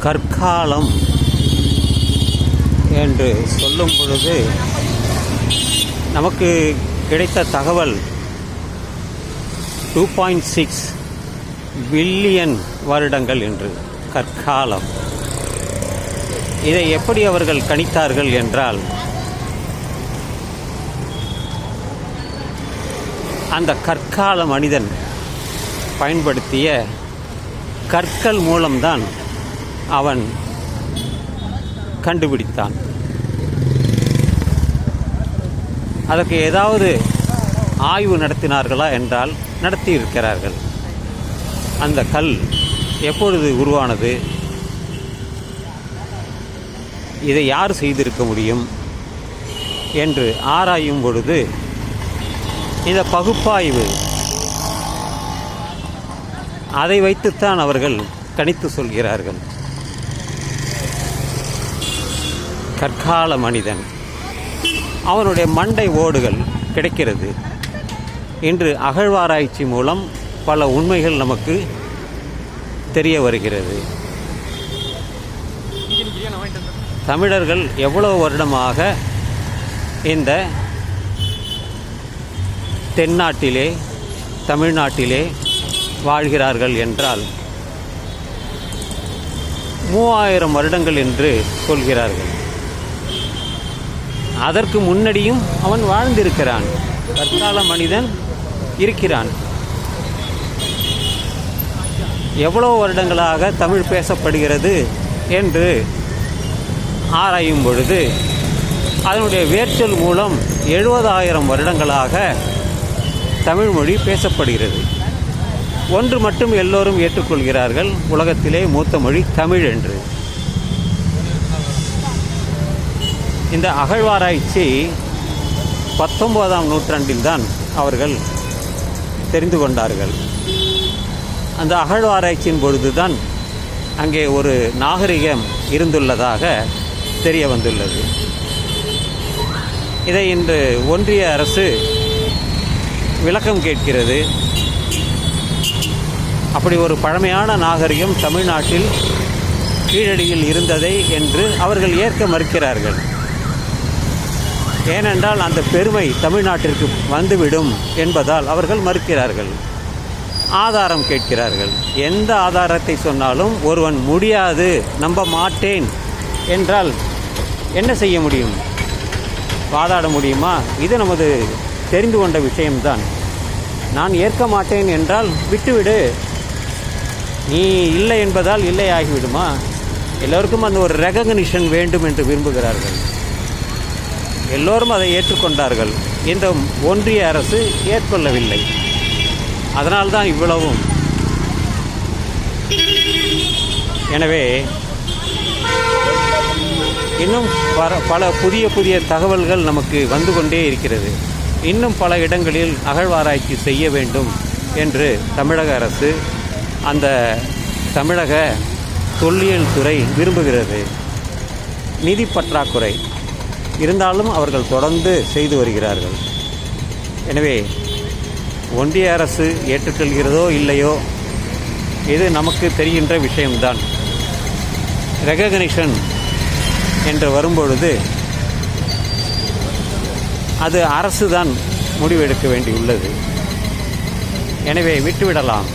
கற்காலம் என்று சொல்லும் பொழுது நமக்கு கிடைத்த தகவல் 2.6 பில்லியன் வருடங்கள் என்று. கற்காலம், இதை எப்படி அவர்கள் கணித்தார்கள் என்றால், அந்த கற்கால மனிதன் பயன்படுத்திய கற்கள் மூலம்தான் அவன் கண்டுபிடித்தான். அதற்கு ஏதாவது ஆய்வு நடத்தினார்களா என்றால் நடத்தியிருக்கிறார்கள். அந்த கல் எப்பொழுது உருவானது, இதை யார் செய்திருக்க முடியும் என்று ஆராயும் பொழுது இந்த பகுப்பாய்வு அதை வைத்துத்தான் அவர்கள் கணித்து சொல்கிறார்கள். கற்கால மனிதன், அவனுடைய மண்டை ஓடுகள் கிடைக்கிறது. இன்று அகழ்வாராய்ச்சி மூலம் பல உண்மைகள் நமக்கு தெரிய வருகிறது. தமிழர்கள் எவ்வளவு வருடமாக இந்த தென்னாட்டிலே, தமிழ்நாட்டிலே வாழ்கிறார்கள் என்றால் 3000 வருடங்கள் என்று சொல்கிறார்கள். அதற்கு முன்னாடியும் அவன் வாழ்ந்திருக்கிறான். கற்கால மனிதன் இருக்கிறான். எவ்வளவு வருடங்களாக தமிழ் பேசப்படுகிறது என்று ஆராயும் பொழுது அதனுடைய வேர்ச்சொல் மூலம் 70,000 வருடங்களாக தமிழ் மொழி பேசப்படுகிறது. ஒன்று மட்டும் எல்லோரும் ஏற்றுக்கொள்கிறார்கள், உலகத்திலே மூத்த மொழி தமிழ் என்று. இந்த அகழ்வாராய்ச்சி 19ஆம் நூற்றாண்டில்தான் அவர்கள் தெரிந்து கொண்டார்கள். அந்த அகழ்வாராய்ச்சியின் பொழுதுதான் அங்கே ஒரு நாகரிகம் இருந்துள்ளதாக தெரிய வந்துள்ளது. இதை இன்று ஒன்றிய அரசு விளக்கம் கேட்கிறது. அப்படி ஒரு பழமையான நாகரிகம் தமிழ்நாட்டில் கீழடியில் இருந்ததை என்று அவர்கள் ஏற்க மறுக்கிறார்கள். ஏனென்றால் அந்த பெருமை தமிழ்நாட்டிற்கு வந்துவிடும் என்பதால் அவர்கள் மறுக்கிறார்கள். ஆதாரம் கேட்கிறார்கள். எந்த ஆதாரத்தை சொன்னாலும் ஒருவன் முடியாது, நம்ப மாட்டேன் என்றால் என்ன செய்ய முடியும்? வாதாட முடியுமா? இது நமது தெரிந்து கொண்ட விஷயம்தான். நான் ஏற்க மாட்டேன் என்றால் விட்டுவிடு, நீ இல்லை என்பதால் இல்லை ஆகிவிடுமா? எல்லோருக்கும் அந்த ஒரு ரெகக்னிஷன் வேண்டும் என்று விரும்புகிறார்கள். எல்லோரும் அதை ஏற்றுக்கொண்டார்கள். இந்த ஒன்றிய அரசு ஏற்கொள்ளவில்லை. அதனால்தான் இவ்வளவும். எனவே இன்னும் பல புதிய புதிய தகவல்கள் நமக்கு வந்து கொண்டே இருக்கிறது. இன்னும் பல இடங்களில் அகழ்வாராய்ச்சி செய்ய வேண்டும் என்று தமிழக அரசு, அந்த தமிழக தொல்லியல் துறை விரும்புகிறது. நிதி பற்றாக்குறை இருந்தாலும் அவர்கள் தொடர்ந்து செய்து வருகிறார்கள். எனவே ஒன்றிய அரசு ஏற்றுக்கொள்கிறதோ இல்லையோ, இது நமக்கு தெரிகின்ற விஷயம்தான். ரெகக்னிஷன் என்று வரும்பொழுது அது அரசு தான் முடிவெடுக்க வேண்டியுள்ளது. எனவே விட்டுவிடலாம்.